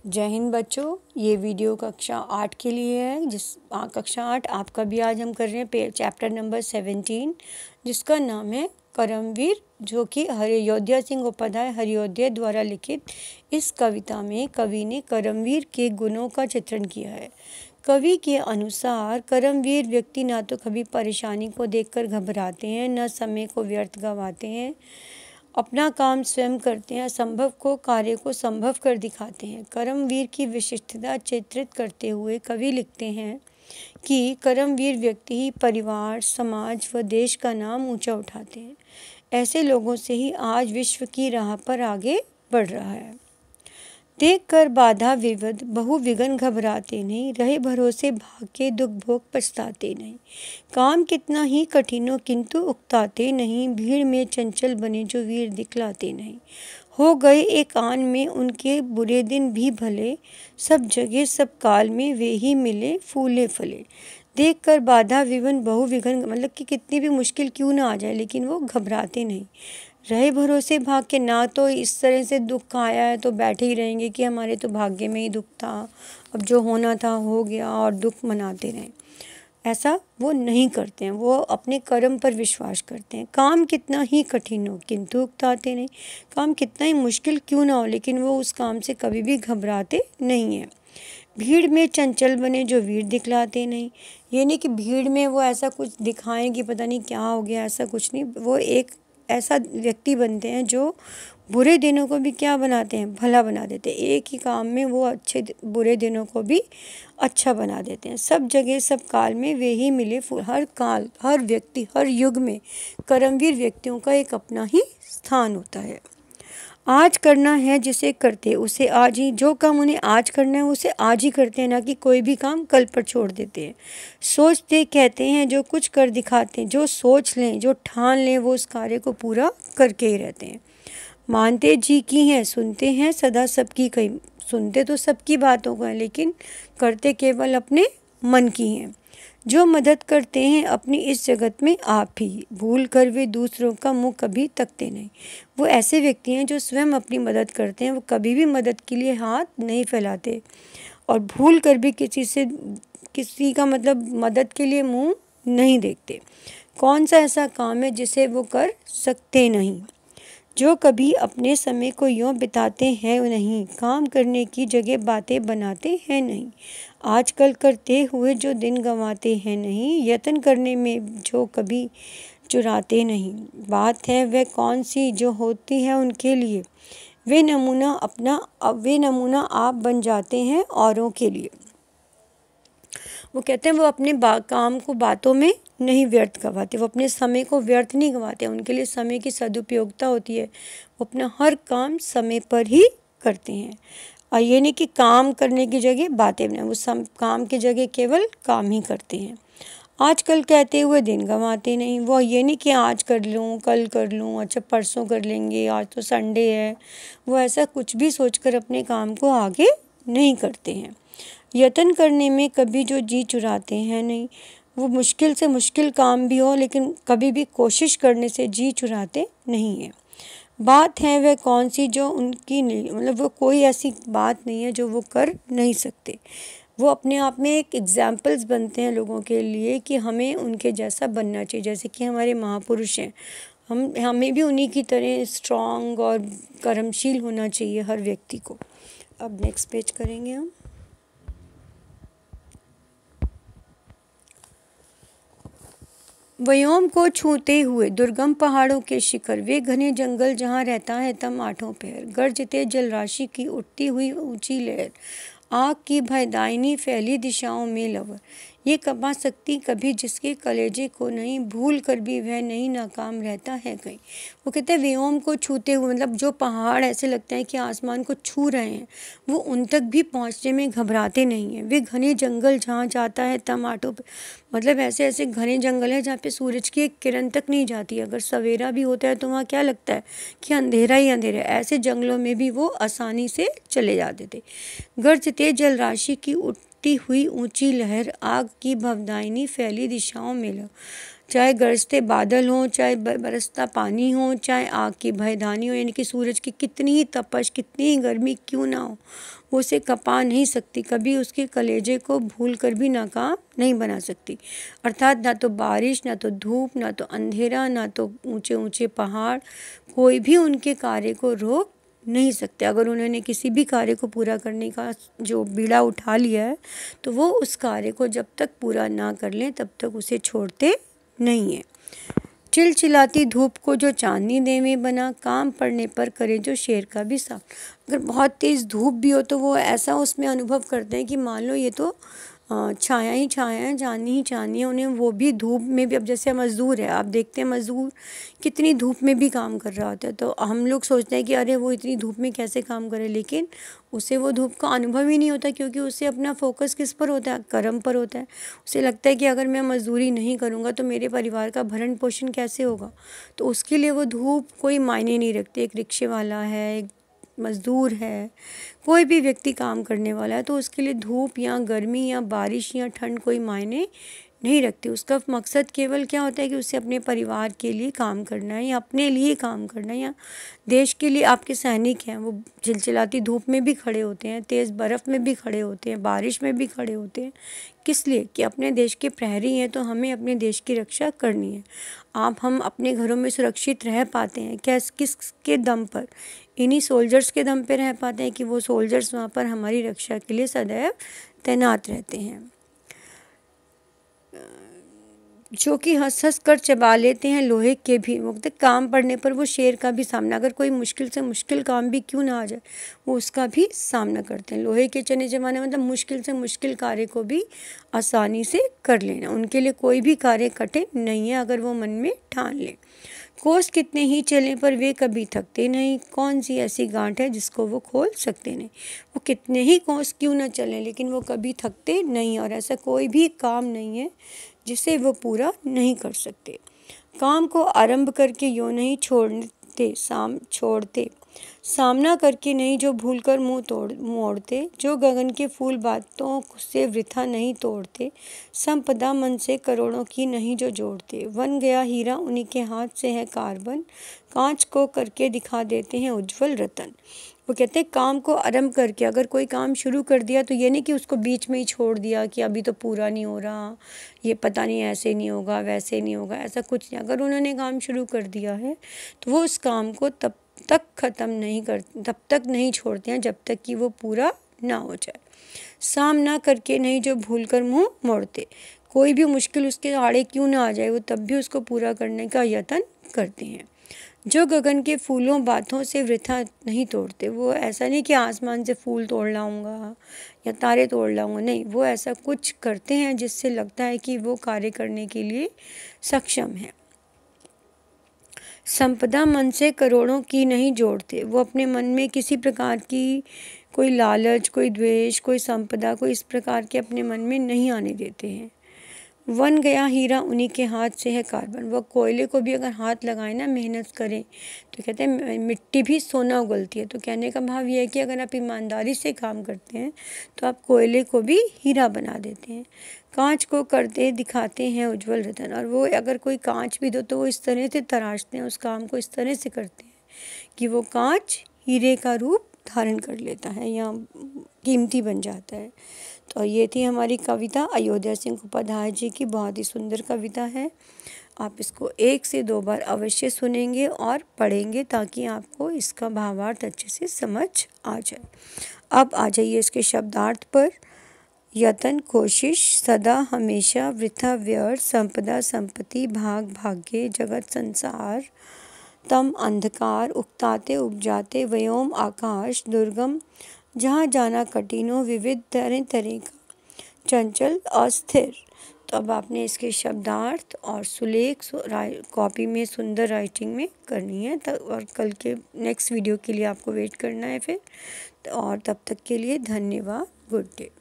जय हिंद बच्चों, ये वीडियो कक्षा 8 के लिए है। कक्षा 8 आपका भी आज हम कर रहे हैं चैप्टर नंबर 17, जिसका नाम है करमवीर, जो कि हरियोध्या सिंह उपाध्याय हरियोध्या द्वारा लिखित। इस कविता में कवि ने करमवीर के गुणों का चित्रण किया है। कवि के अनुसार करमवीर व्यक्ति ना तो कभी परेशानी को देखकर घबराते हैं, न समय को व्यर्थ गंवाते हैं, अपना काम स्वयं करते हैं, असंभव को कार्य को संभव कर दिखाते हैं। करमवीर की विशिष्टता चित्रित करते हुए कवि लिखते हैं कि करमवीर व्यक्ति ही परिवार, समाज व देश का नाम ऊंचा उठाते हैं। ऐसे लोगों से ही आज विश्व की राह पर आगे बढ़ रहा है। देख कर बाधा विवद बहु विघन घबराते नहीं, रहे भरोसे भाग्य दुख भोग पछताते नहीं। काम कितना ही कठिन हो किंतु उकताते नहीं, भीड़ में चंचल बने जो वीर दिखलाते नहीं। हो गए एक आन में उनके बुरे दिन भी भले, सब जगह सब काल में वे ही मिले फूले फले। देख कर बाधा विघन बहु विघन, मतलब कि कितनी भी मुश्किल क्यों ना आ जाए, लेकिन वो घबराते नहीं। रहे भरोसे भाग के, ना तो इस तरह से दुख आया है तो बैठे ही रहेंगे कि हमारे तो भाग्य में ही दुख था, अब जो होना था हो गया और दुख मनाते रहें। ऐसा वो नहीं करते हैं, वो अपने कर्म पर विश्वास करते हैं। काम कितना ही कठिन हो किंतु उकताते नहीं, काम कितना ही मुश्किल क्यों ना हो, लेकिन वो उस काम से कभी भी घबराते नहीं हैं। भीड़ में चंचल बने जो वीर दिखलाते नहीं, ये नहीं कि भीड़ में वो ऐसा कुछ दिखाएं कि पता नहीं क्या हो गया, ऐसा कुछ नहीं। वो एक ऐसा व्यक्ति बनते हैं जो बुरे दिनों को भी क्या बनाते हैं, भला बना देते हैं। एक ही काम में वो बुरे दिनों को भी अच्छा बना देते हैं। सब जगह सब काल में वे ही मिले फूल। हर काल, हर व्यक्ति, हर युग में कर्मवीर व्यक्तियों का एक अपना ही स्थान होता है। आज करना है जिसे करते उसे आज ही, जो काम उन्हें आज करना है उसे आज ही करते हैं, ना कि कोई भी काम कल पर छोड़ देते हैं। सोचते कहते हैं जो कुछ कर दिखाते हैं, जो सोच लें जो ठान लें वो उस कार्य को पूरा करके ही रहते हैं। मानते जी की हैं, सुनते हैं सदा सबकी कही, सुनते तो सबकी बातों को हैं, लेकिन करते केवल अपने मन की हैं। जो मदद करते हैं अपनी इस जगत में आप ही, भूल कर वे दूसरों का मुंह कभी तकते नहीं। वो ऐसे व्यक्ति हैं जो स्वयं अपनी मदद करते हैं, वो कभी भी मदद के लिए हाथ नहीं फैलाते और भूल कर भी किसी का मतलब मदद के लिए मुंह नहीं देखते। कौन सा ऐसा काम है जिसे वो कर सकते नहीं, जो कभी अपने समय को यूँ बिताते हैं नहीं, काम करने की जगह बातें बनाते हैं नहीं। आजकल करते हुए जो दिन गंवाते हैं नहीं, यत्न करने में जो कभी चुराते नहीं। बात है वह कौन सी जो होती है उनके लिए, वे नमूना आप बन जाते हैं औरों के लिए। वो कहते हैं वो अपने काम को बातों में नहीं व्यर्थ गंवाते, वो अपने समय को व्यर्थ नहीं गंवाते, उनके लिए समय की सदुपयोगिता होती है। वो अपना हर काम समय पर ही करते हैं और ये नहीं कि काम करने की जगह बातें बनाएं, वो काम की जगह केवल काम ही करते हैं। आजकल कहते हुए दिन गंवाते नहीं, वो ये नहीं कि आज कर लूँ कल कर लूँ, अच्छा परसों कर लेंगे, आज तो संडे है। वो ऐसा कुछ भी सोचकर अपने काम को आगे नहीं करते हैं। यत्न करने में कभी जो जी चुराते हैं नहीं, वो मुश्किल से मुश्किल काम भी हो लेकिन कभी भी कोशिश करने से जी चुराते नहीं हैं। बात है वह कौन सी जो उनकी नहीं, मतलब वो कोई ऐसी बात नहीं है जो वो कर नहीं सकते। वो अपने आप में एक एग्जाम्पल्स बनते हैं लोगों के लिए कि हमें उनके जैसा बनना चाहिए, जैसे कि हमारे महापुरुष हैं। हमें भी उन्हीं की तरह स्ट्रॉन्ग और कर्मशील होना चाहिए हर व्यक्ति को। अब नेक्स्ट पेज करेंगे हम। व्योम को छूते हुए दुर्गम पहाड़ों के शिखर, वे घने जंगल जहाँ रहता है तम आठों पहर। गरजते जलराशि की उठती हुई ऊंची लहर, आग की भयदायिनी फैली दिशाओं में लवर। ये कमा सकती कभी जिसके कलेजे को नहीं, भूल कर भी वह नहीं नाकाम रहता है कहीं। वो कहते हैं व्योम को छूते हुए, मतलब जो पहाड़ ऐसे लगता है कि आसमान को छू रहे हैं, वो उन तक भी पहुंचने में घबराते नहीं हैं। वे घने जंगल जहाँ जाता है तम आठों पे, मतलब ऐसे ऐसे घने जंगल है जहाँ पे सूरज की एक किरण तक नहीं जाती। अगर सवेरा भी होता है तो वहाँ क्या लगता है कि अंधेरा ही अंधेरा है। ऐसे जंगलों में भी वो आसानी से चले जाते थे। गरजते जलराशि की उठती उठती हुई ऊंची लहर आग की भवदायिनी फैली दिशाओं में लो। चाहे गरजते बादल हों, चाहे बरसता पानी हो, चाहे आग की भयदानी हो, यानी कि सूरज की कितनी ही तपश, कितनी ही गर्मी क्यों ना हो, वो उसे कपा नहीं सकती, कभी उसके कलेजे को भूल कर भी नाकाम नहीं बना सकती। अर्थात ना तो बारिश, ना तो धूप, ना तो अंधेरा, ना तो ऊंचे ऊंचे पहाड़, कोई भी उनके कार्य को रोक नहीं सकते। अगर उन्होंने किसी भी कार्य को पूरा करने का जो बीड़ा उठा लिया है, तो वो उस कार्य को जब तक पूरा ना कर लें तब तक उसे छोड़ते नहीं है। चिलचिलाती धूप को जो चांदनी देवे बना, काम पड़ने पर करे जो शेर का भी साथ। अगर बहुत तेज़ धूप भी हो तो वो ऐसा उसमें अनुभव करते हैं कि मान लो ये तो छाया ही छाया है, चांदनी ही चांदनी है। उन्हें वो भी धूप में भी, अब जैसे मज़दूर है, आप देखते हैं मज़दूर कितनी धूप में भी काम कर रहा होता है, तो हम लोग सोचते हैं कि अरे वो इतनी धूप में कैसे काम करे, लेकिन उसे वो धूप का अनुभव ही नहीं होता, क्योंकि उसे अपना फोकस किस पर होता है, कर्म पर होता है। उसे लगता है कि अगर मैं मज़दूरी नहीं करूँगा तो मेरे परिवार का भरण पोषण कैसे होगा, तो उसके लिए वो धूप कोई मायने नहीं रखती। एक रिक्शे वाला है, एक मज़दूर है, कोई भी व्यक्ति काम करने वाला है, तो उसके लिए धूप या गर्मी या बारिश या ठंड कोई मायने नहीं रखती। उसका मकसद केवल क्या होता है कि उसे अपने परिवार के लिए काम करना है या अपने लिए काम करना है या देश के लिए। आपके सैनिक हैं, वो चिलचिलाती धूप में भी खड़े होते हैं, तेज़ बर्फ़ में भी खड़े होते हैं, बारिश में भी खड़े होते हैं, किस लिए कि अपने देश के प्रहरी हैं, तो हमें अपने देश की रक्षा करनी है। हम अपने घरों में सुरक्षित रह पाते हैं किसके दम पर, इन्हीं सोल्जर्स के दम पे रह पाते हैं कि वो सोल्जर्स वहाँ पर हमारी रक्षा के लिए सदैव तैनात रहते हैं, जो कि हंस हंस कर चबा लेते हैं लोहे के भी मुक्त। काम पड़ने पर वो शेर का भी सामना, अगर कोई मुश्किल से मुश्किल काम भी क्यों ना आ जाए, वो उसका भी सामना करते हैं। लोहे के चने जमाने मतलब मुश्किल से मुश्किल कार्य को भी आसानी से कर लेना, उनके लिए कोई भी कार्य कठिन नहीं है अगर वो मन में ठान लें। कोस कितने ही चलें पर वे कभी थकते नहीं, कौन सी ऐसी गांठ है जिसको वो खोल सकते नहीं। वो कितने ही कोस क्यों ना चलें, लेकिन वो कभी थकते नहीं, और ऐसा कोई भी काम नहीं है जिसे वो पूरा नहीं कर सकते। काम को आरंभ करके यूँ नहीं छोड़ते, सामना करके नहीं जो भूलकर मुंह मोड़ते, जो गगन के फूल बातों से वृथा नहीं तोड़ते, संपदा मन से करोड़ों की नहीं जो जोड़ते। बन गया हीरा उन्हीं के हाथ से है कार्बन, कांच को करके दिखा देते हैं उज्जवल रतन। वो कहते हैं काम को आरंभ करके, अगर कोई काम शुरू कर दिया तो ये नहीं कि उसको बीच में ही छोड़ दिया कि अभी तो पूरा नहीं हो रहा, ये पता नहीं ऐसे नहीं होगा वैसे नहीं होगा, ऐसा कुछ नहीं। अगर उन्होंने काम शुरू कर दिया है तो वो उस काम को तब तक नहीं छोड़ते हैं जब तक कि वो पूरा ना हो जाए। सामना करके नहीं जो भूलकर मुंह मोड़ते, कोई भी मुश्किल उसके आड़े क्यों ना आ जाए वो तब भी उसको पूरा करने का यत्न करते हैं। जो गगन के फूलों बातों से वृथा नहीं तोड़ते, वो ऐसा नहीं कि आसमान से फूल तोड़ लाऊंगा या तारे तोड़ लाऊंगा, नहीं, वो ऐसा कुछ करते हैं जिससे लगता है कि वो कार्य करने के लिए सक्षम है। संपदा मन से करोड़ों की नहीं जोड़ते, वो अपने मन में किसी प्रकार की कोई लालच, कोई द्वेष, कोई संपदा, कोई इस प्रकार के अपने मन में नहीं आने देते हैं। बन गया हीरा उन्हीं के हाथ से है कार्बन, वो कोयले को भी अगर हाथ लगाए ना, मेहनत करें, तो कहते हैं मिट्टी भी सोना उगलती है। तो कहने का भाव ये है कि अगर आप ईमानदारी से काम करते हैं तो आप कोयले को भी हीरा बना देते हैं। कांच को करते दिखाते हैं उज्जवल रतन, और वो अगर कोई कांच भी दो तो वो इस तरह से तराशते हैं, उस काम को इस तरह से करते हैं कि वो कांच हीरे का रूप धारण कर लेता है या कीमती बन जाता है। तो ये थी हमारी कविता अयोध्या सिंह उपाध्याय जी की, बहुत ही सुंदर कविता है। आप इसको 1 से 2 बार अवश्य सुनेंगे और पढ़ेंगे ताकि आपको इसका भावार्थ अच्छे से समझ आ जाए। अब आ जाइए इसके शब्दार्थ पर। यतन कोशिश, सदा हमेशा, वृथा व्यर्थ, संपदा संपत्ति, भाग भाग्य, जगत संसार, तम अंधकार, उकताते उपजाते, व्योम आकाश, दुर्गम जहाँ जाना कठिनो, विविध तरह तरह का, चंचल अस्थिर। तो अब आपने इसके शब्दार्थ और सुलेख कॉपी में सुंदर राइटिंग में करनी है, और कल के नेक्स्ट वीडियो के लिए आपको वेट करना है फिर। और तब तक के लिए धन्यवाद, गुड डे।